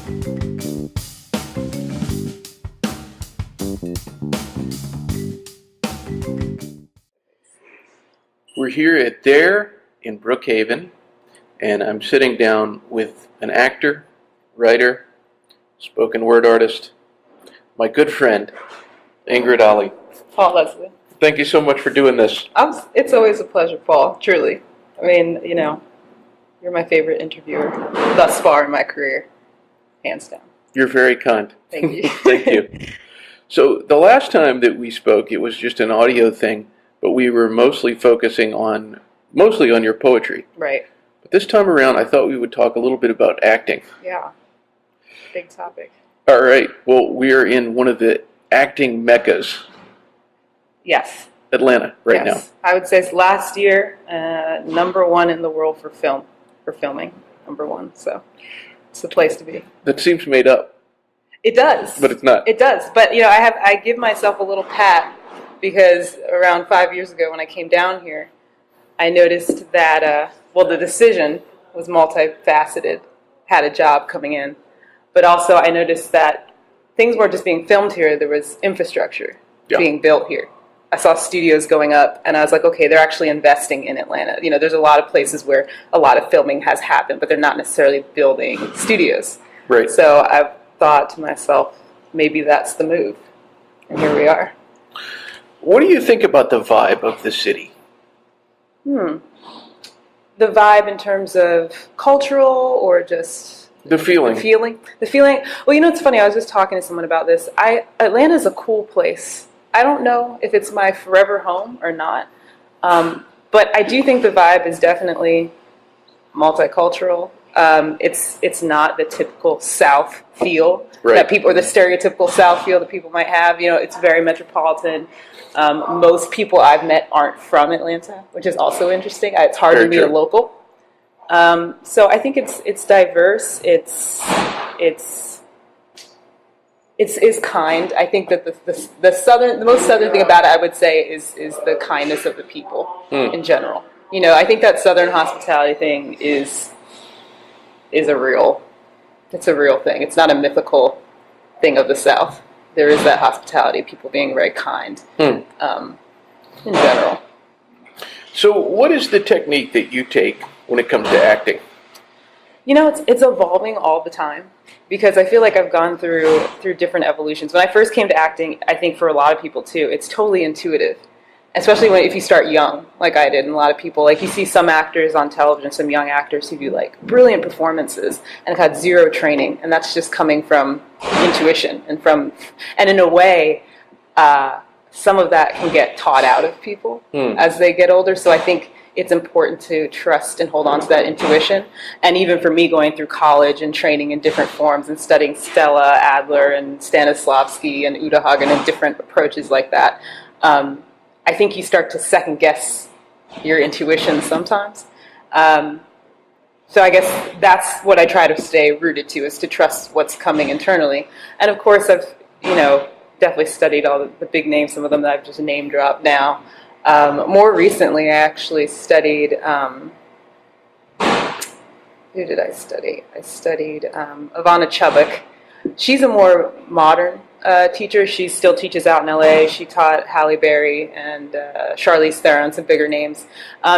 We're here at There in Brookhaven, and I'm sitting down with an actor, writer, spoken word artist, my good friend, Ingrid Alli. Paul Leslie. Thank you so much for doing this. It's always a pleasure, Paul, truly. I mean, you're my favorite interviewer thus far in my career, hands down. You're very kind. Thank you. Thank you. So the last time that we spoke, it was just an audio thing, but we were mostly focusing on your poetry. Right. But this time around, I thought we would talk a little bit about acting. Yeah. Big topic. All right. Well, we are in one of the acting meccas. Yes. Atlanta, right now. I would say it's last year, #1 in the world for filming, #1. So it's the place to be. That seems made up. It does. But it's not. It does. But, I give myself a little pat because around 5 years ago when I came down here, I noticed that, the decision was multifaceted, had a job coming in. But also I noticed that things weren't just being filmed here, there was infrastructure being built here. I saw studios going up, and I was like, okay, they're actually investing in Atlanta. There's a lot of places where a lot of filming has happened, but they're not necessarily building studios. Right. So I thought to myself, maybe that's the move. And here we are. What do you think about the vibe of the city? The vibe in terms of cultural or just... The feeling. The feeling. Well, it's funny. I was just talking to someone about this. Atlanta's a cool place. I don't know if it's my forever home or not. But I do think the vibe is definitely multicultural. It's not the typical South feel that people, or the stereotypical South feel that people might have. It's very metropolitan. Most people I've met aren't from Atlanta, which is also interesting. It's hard to meet a local. So I think it's diverse. It's kind. I think that the most southern thing about it, I would say, is the kindness of the people in general. I think that southern hospitality thing is a real thing. It's not a mythical thing of the South. There is that hospitality, people being very kind in general. So what is the technique that you take when it comes to acting? It's evolving all the time because I feel like I've gone through different evolutions. When I first came to acting, I think for a lot of people too, it's totally intuitive, especially if you start young, like I did, and a lot of people, like you see some actors on television, some young actors who do like brilliant performances and have had zero training, and that's just coming from intuition and in a way, some of that can get taught out of people as they get older. So I think it's important to trust and hold on to that intuition. And even for me, going through college and training in different forms and studying Stella Adler and Stanislavski and Uta Hagen and different approaches like that, I think you start to second guess your intuition sometimes. So I guess that's what I try to stay rooted to, is to trust what's coming internally. And of course, I've definitely studied all the big names, some of them that I've just name dropped now. More recently, I actually studied, who did I study? I studied Ivana Chubbuck. She's a more modern teacher. She still teaches out in LA. She taught Halle Berry and Charlize Theron, some bigger names.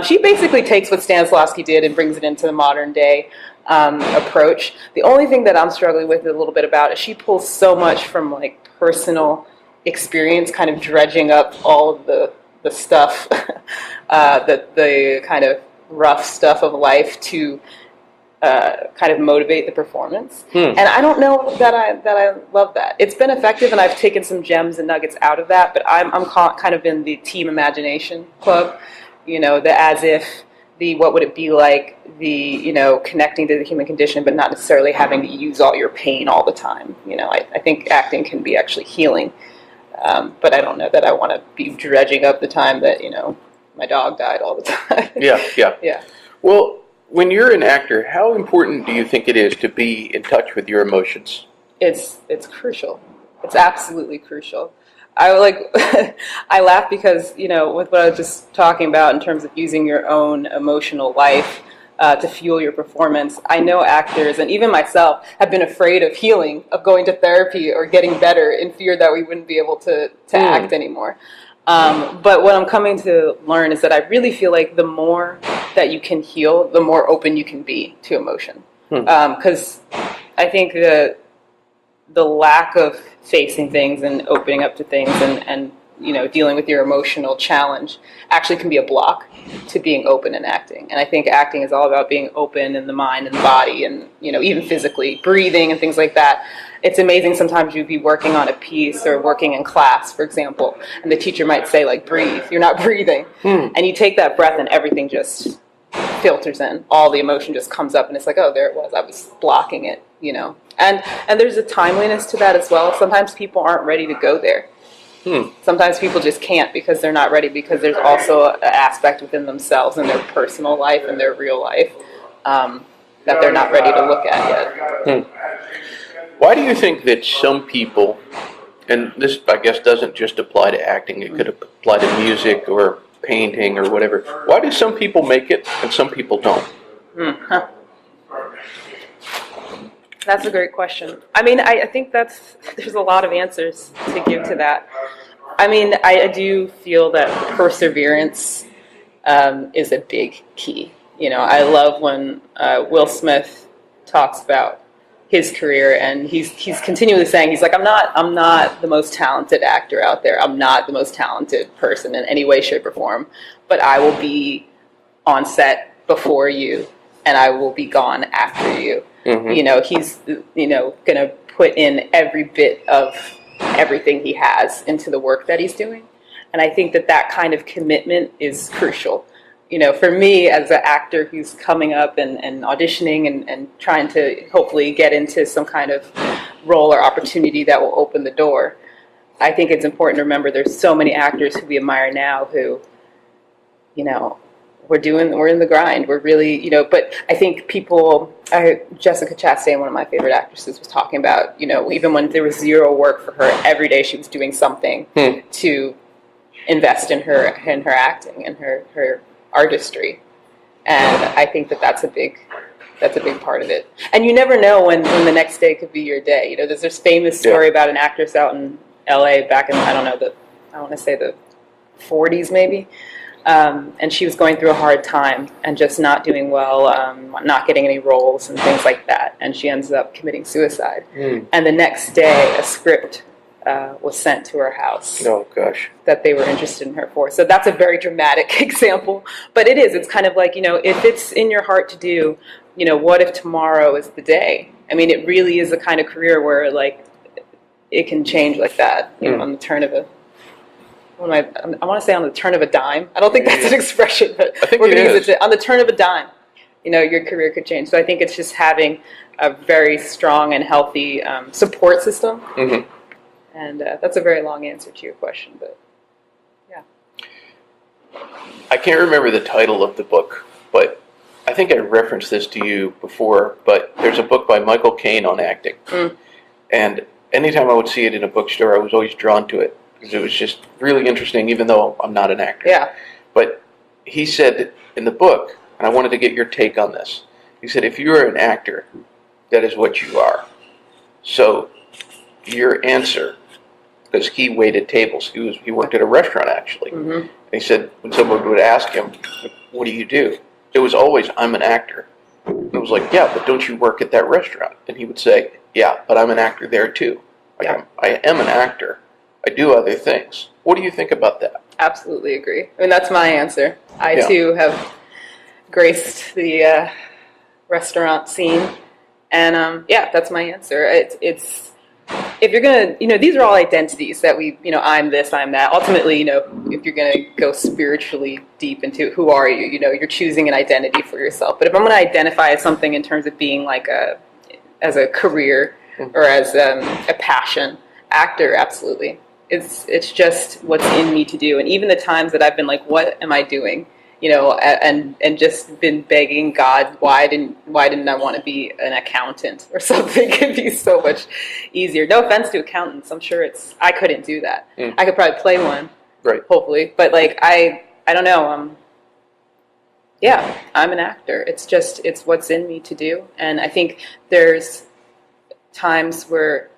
She basically takes what Stanislavski did and brings it into the modern day approach. The only thing that I'm struggling with a little bit about is she pulls so much from like personal experience, kind of dredging up all of the stuff, the kind of rough stuff of life to kind of motivate the performance. And I don't know that I love that. It's been effective, and I've taken some gems and nuggets out of that, but I'm kind of in the team imagination club, the as if, the what would it be like, the connecting to the human condition, but not necessarily having to use all your pain all the time. I think acting can be actually healing, but I don't know that I want to be dredging up the time that my dog died all the time. Yeah. Well, when you're an actor, how important do you think it is to be in touch with your emotions? It's crucial. It's absolutely crucial. I laugh because, with what I was just talking about in terms of using your own emotional life, to fuel your performance. I know actors, and even myself, have been afraid of healing, of going to therapy or getting better in fear that we wouldn't be able to act anymore. But what I'm coming to learn is that I really feel like the more that you can heal, the more open you can be to emotion. Because I think the lack of facing things and opening up to things and dealing with your emotional challenge actually can be a block to being open and acting. And I think acting is all about being open in the mind and the body and, even physically, breathing and things like that. It's amazing sometimes you'd be working on a piece or working in class, for example, and the teacher might say, like, breathe. You're not breathing. And you take that breath and everything just filters in. All the emotion just comes up and it's like, oh, there it was. I was blocking it, And there's a timeliness to that as well. Sometimes people aren't ready to go there. Sometimes people just can't because they're not ready, because there's also an aspect within themselves and their personal life and their real life that they're not ready to look at yet. Why do you think that some people, and this I guess doesn't just apply to acting, it could apply to music or painting or whatever, why do some people make it and some people don't? That's a great question. I mean, I think there's a lot of answers to give to that. I mean, I do feel that perseverance is a big key. I love when Will Smith talks about his career, and he's continually saying, he's like, I'm not the most talented actor out there. I'm not the most talented person in any way, shape, or form, but I will be on set before you, and I will be gone after you. He's, going to put in every bit of everything he has into the work that he's doing. And I think that kind of commitment is crucial. For me as an actor who's coming up and auditioning and trying to hopefully get into some kind of role or opportunity that will open the door, I think it's important to remember there's so many actors who we admire now who, we're in the grind. We're really, but I think Jessica Chastain, one of my favorite actresses, was talking about, even when there was zero work for her, every day she was doing something to invest in her acting and her artistry. And I think that's a big part of it. And you never know when the next day could be your day. There's this famous story about an actress out in LA back in, I want to say the 40s maybe. And she was going through a hard time and just not doing well, not getting any roles and things like that. And she ends up committing suicide. And the next day, a script was sent to her house. Oh, gosh. That they were interested in her for. So that's a very dramatic example. But it's kind of like, if it's in your heart to do, what if tomorrow is the day? I mean, it really is a kind of career where, like, it can change like that, on the turn of I want to say on the turn of a dime. I don't think that's an expression, but I think we're going to use it on the turn of a dime. Your career could change. So I think it's just having a very strong and healthy support system. And that's a very long answer to your question, but yeah. I can't remember the title of the book, but I think I referenced this to you before, but there's a book by Michael Caine on acting. And anytime I would see it in a bookstore, I was always drawn to it, because it was just really interesting, even though I'm not an actor. Yeah. But he said in the book, and I wanted to get your take on this, he said, if you are an actor, that is what you are. So your answer, because he waited tables, he worked at a restaurant actually, and he said when someone would ask him, what do you do? It was always, I'm an actor. And it was like, yeah, but don't you work at that restaurant? And he would say, yeah, but I'm an actor there too. I am an actor. I do other things. What do you think about that? Absolutely agree. I mean, that's my answer. I too have graced the restaurant scene, and that's my answer. It's if you're gonna, these are all identities that we, I'm this, I'm that. Ultimately, if you're gonna go spiritually deep into who are you, you're choosing an identity for yourself. But if I'm gonna identify as something in terms of being like as a career or as a passion, actor, absolutely. It's just what's in me to do. And even the times that I've been like, what am I doing? And just been begging God, why didn't I want to be an accountant or something? It'd be so much easier. No offense to accountants. I'm sure I couldn't do that. I could probably play one. Right. Hopefully. But like, I don't know. Yeah, I'm an actor. It's what's in me to do. And I think there's times where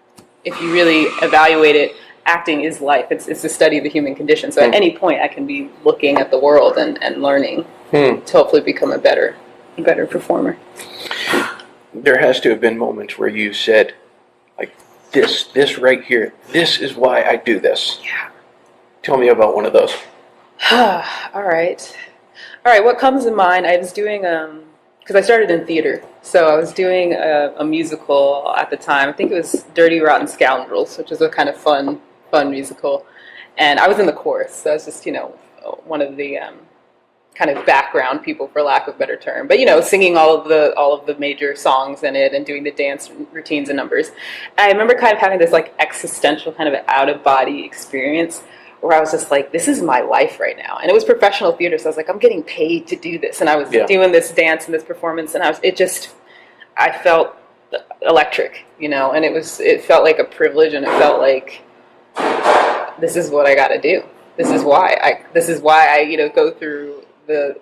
if you really evaluate it, acting is life. It's the study of the human condition. So at any point I can be looking at the world and learning to hopefully become a better performer. There has to have been moments where you said, like, this right here, this is why I do this. Yeah. Tell me about one of those. All right. What comes to mind? I was doing because I started in theater, so I was doing a musical at the time. I think it was Dirty Rotten Scoundrels, which is a kind of fun musical, and I was in the chorus. So I was just one of the kind of background people, for lack of a better term, but singing all of the major songs in it and doing the dance routines and numbers. And I remember kind of having this like existential kind of out of body experience where I was just like, this is my life right now. And it was professional theater, so I was like, I'm getting paid to do this. And I was doing this dance and this performance, and I felt electric, and it felt like a privilege, and it felt like, this is what I got to do. This is why I go through the,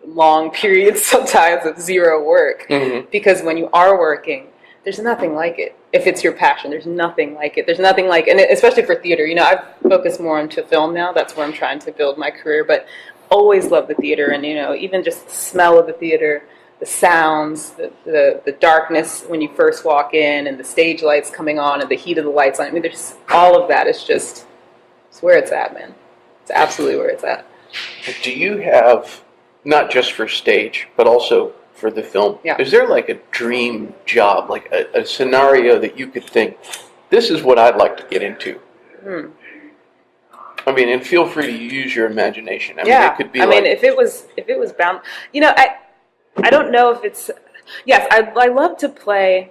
long periods sometimes of zero work. Mm-hmm. Because when you are working, there's nothing like it. If it's your passion, there's nothing like it. And especially for theater, I've focused more into film now. That's where I'm trying to build my career, but always love the theater. And, even just the smell of the theater, the sounds, the darkness when you first walk in, and the stage lights coming on and the heat of the lights on. I mean, there's all of that. It's where it's at, man. It's absolutely where it's at. Do you have, not just for stage, but also for the film, is there like a dream job, like a scenario that you could think, this is what I'd like to get into? I mean, and feel free to use your imagination. I mean, it could be if it was bound, I don't know if it's, yes, I love to play,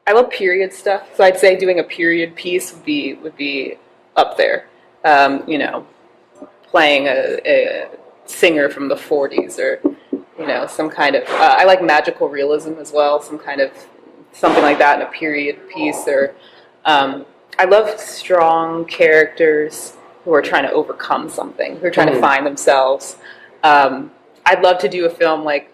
I love period stuff, so I'd say doing a period piece would be up there, playing a singer from the 40s, or some kind of I like magical realism as well, something like that in a period piece. Or I love strong characters who are trying to overcome something, who are trying to find themselves. I'd love to do a film like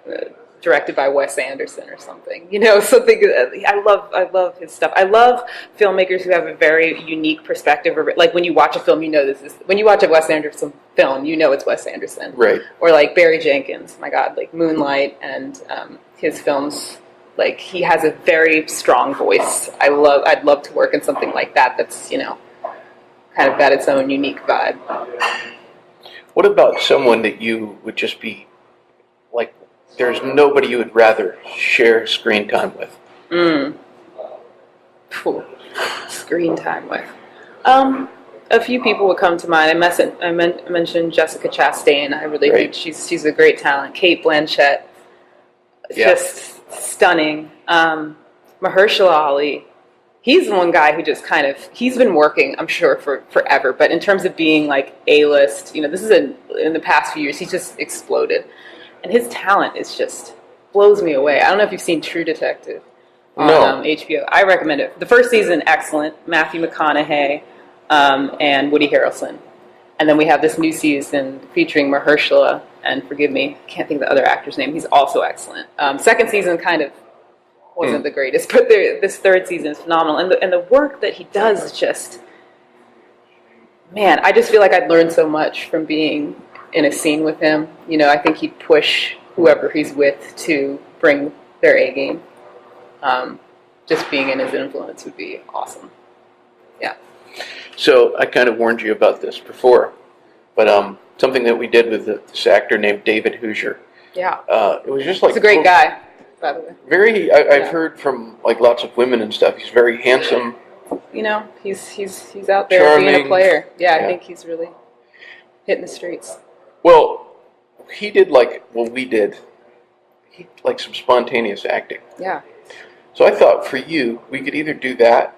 directed by Wes Anderson or something, something. I love his stuff. I love filmmakers who have a very unique perspective. Like when you watch a film, when you watch a Wes Anderson film, it's Wes Anderson. Right. Or like Barry Jenkins, my God, like Moonlight and his films. Like he has a very strong voice. I'd love to work in something like that. That's kind of got its own unique vibe. What about someone that you would just be like, there's nobody you would rather share screen time with? Screen time with. A few people would come to mind. I mentioned Jessica Chastain. I really think she's a great talent. Cate Blanchett, just stunning. Mahershala Ali. He's the one guy who just he's been working, I'm sure, for forever. But in terms of being like A-list, this is in the past few years, he's just exploded. And his talent is just blows me away. I don't know if you've seen True Detective on HBO. I recommend it. The first season, excellent. Matthew McConaughey and Woody Harrelson. And then we have this new season featuring Mahershala, and forgive me, can't think of the other actor's name. He's also excellent. Second season kind of wasn't the greatest, but this third season is phenomenal. And the work that he does is just, man, I just feel like I'd learn so much from being in a scene with him. I think he'd push whoever he's with to bring their A game. Just being in his influence would be awesome. Yeah. So I kind of warned you about this before, but something that we did with this actor named David Hooser. Yeah. It was just like, he's a great guy, by the way. I've heard from like lots of women and stuff. He's very handsome. He's out there charming, being a player. Yeah, I think he's really hitting the streets. Well, he did we did. He like some spontaneous acting. Yeah. So I thought for you, we could either do that,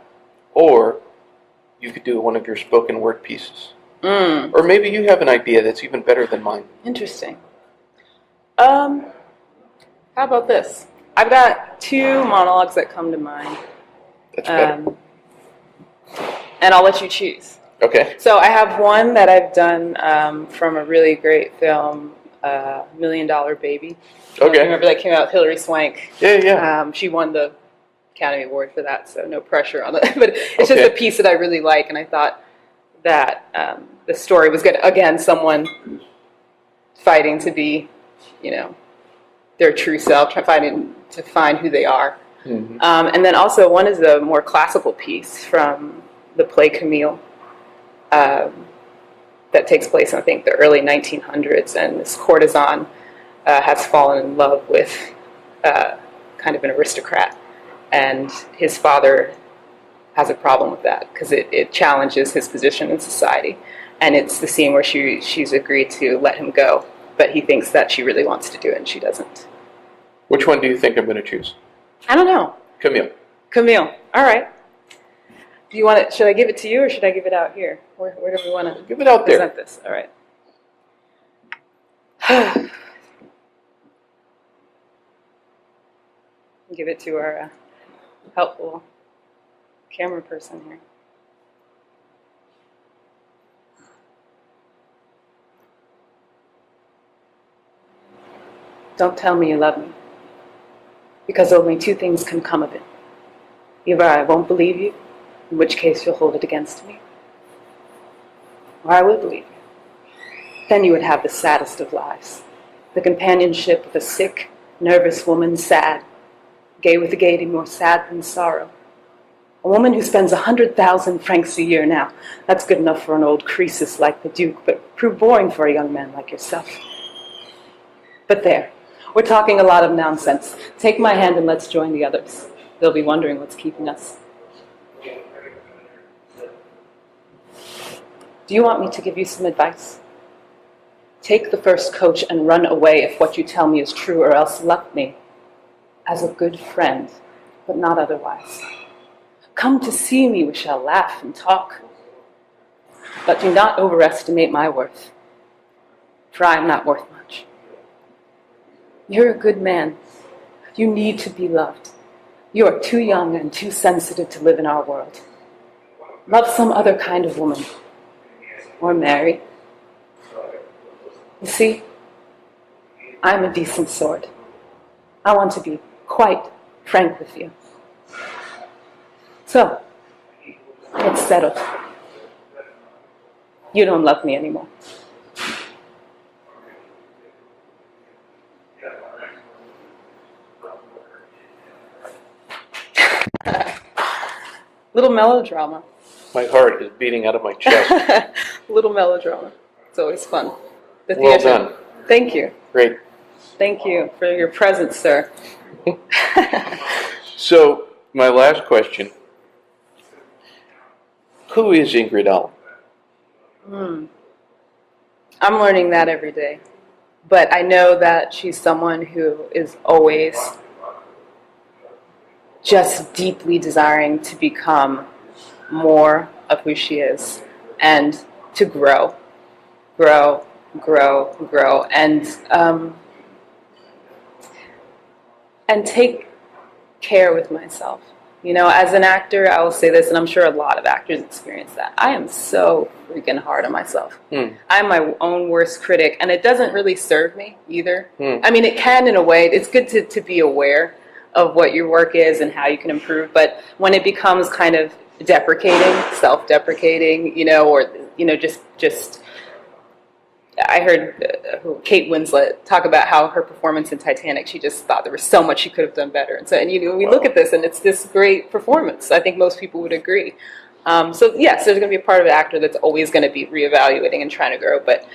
or you could do one of your spoken word pieces. Or maybe you have an idea that's even better than mine. Interesting. How about this? I've got two monologues that come to mind. That's better. And I'll let you choose. Okay. So I have one that I've done from a really great film $1 Million Baby. Okay. Remember that came out with Hilary Swank? Yeah. She won the Academy Award for that, so no pressure on it. But it's just a piece that I really like, and I thought that the story was good. Again, someone fighting to be, their true self, fighting to find who they are. Mm-hmm. And then also one is a more classical piece from the play Camille that takes place in, I think, the early 1900s, and this courtesan has fallen in love with kind of an aristocrat, and his father has a problem with that because it challenges his position in society. And it's the scene where she's agreed to let him go, but he thinks that she really wants to do it and she doesn't. Which one do you think I'm going to choose? I don't know. Camille. All right. Do you want it? Should I give it to you or should I give it out here? Where do we want to give it out there? Present this? All right. Give it to our helpful camera person here. Don't tell me you love me, because only two things can come of it. Either I won't believe you, in which case you'll hold it against me, or I will believe you. Then you would have the saddest of lives, the companionship of a sick, nervous woman, sad, gay with a gaiety more sad than sorrow. A woman who spends 100,000 francs a year now. That's good enough for an old Croesus like the Duke, but prove boring for a young man like yourself. But there, we're talking a lot of nonsense. Take my hand and let's join the others. They'll be wondering what's keeping us. Do you want me to give you some advice? Take the first coach and run away if what you tell me is true, or else love me as a good friend, but not otherwise. Come to see me, we shall laugh and talk. But do not overestimate my worth, for I am not worth much. You're a good man. You need to be loved. You are too young and too sensitive to live in our world. Love some other kind of woman, or marry. You see, I'm a decent sort. I want to be quite frank with you. So, it's settled. You don't love me anymore. Little melodrama. My heart is beating out of my chest. Little melodrama. It's always fun. The well theater. Done. Thank you. Great. Thank you for your presence, sir. So, my last question. Who is Ingrid Alli? I'm learning that every day. But I know that she's someone who is always just deeply desiring to become more of who she is and to grow, and take care with myself. As an actor, I will say this, and I'm sure a lot of actors experience that. I am so freaking hard on myself. I'm my own worst critic, and it doesn't really serve me either. I mean, it can in a way. It's good to be aware of what your work is and how you can improve, but when it becomes kind of deprecating, self-deprecating, or just I heard Kate Winslet talk about how her performance in Titanic, she just thought there was so much she could have done better. And we look at this and it's this great performance. I think most people would agree. So yes, there's going to be a part of an actor that's always going to be reevaluating and trying to grow. But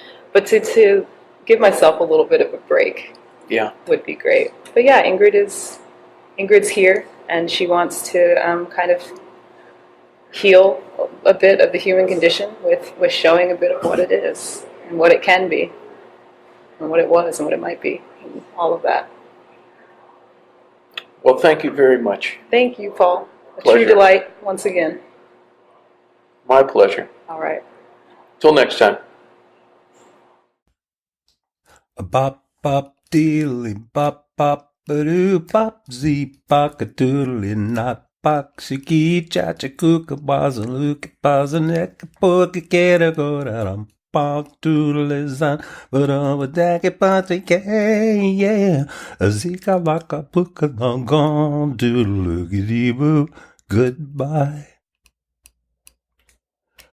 to give myself a little bit of a break would be great. But yeah, Ingrid's here and she wants to kind of heal a bit of the human condition with showing a bit of what it is. And what it can be, and what it was, and what it might be, and all of that. Well, thank you very much. Thank you, Paul. Pleasure. True delight, once again. My pleasure. All right. Till next time. A bop bop dealy bop bop ba doo bop zee bop a doodly not bop shiki cha cha kooka baz and luka baz and ek poke kera go da bop doodly zan, but over daggy party, yeah. A zika laka puka long gone doodle boo. Goodbye.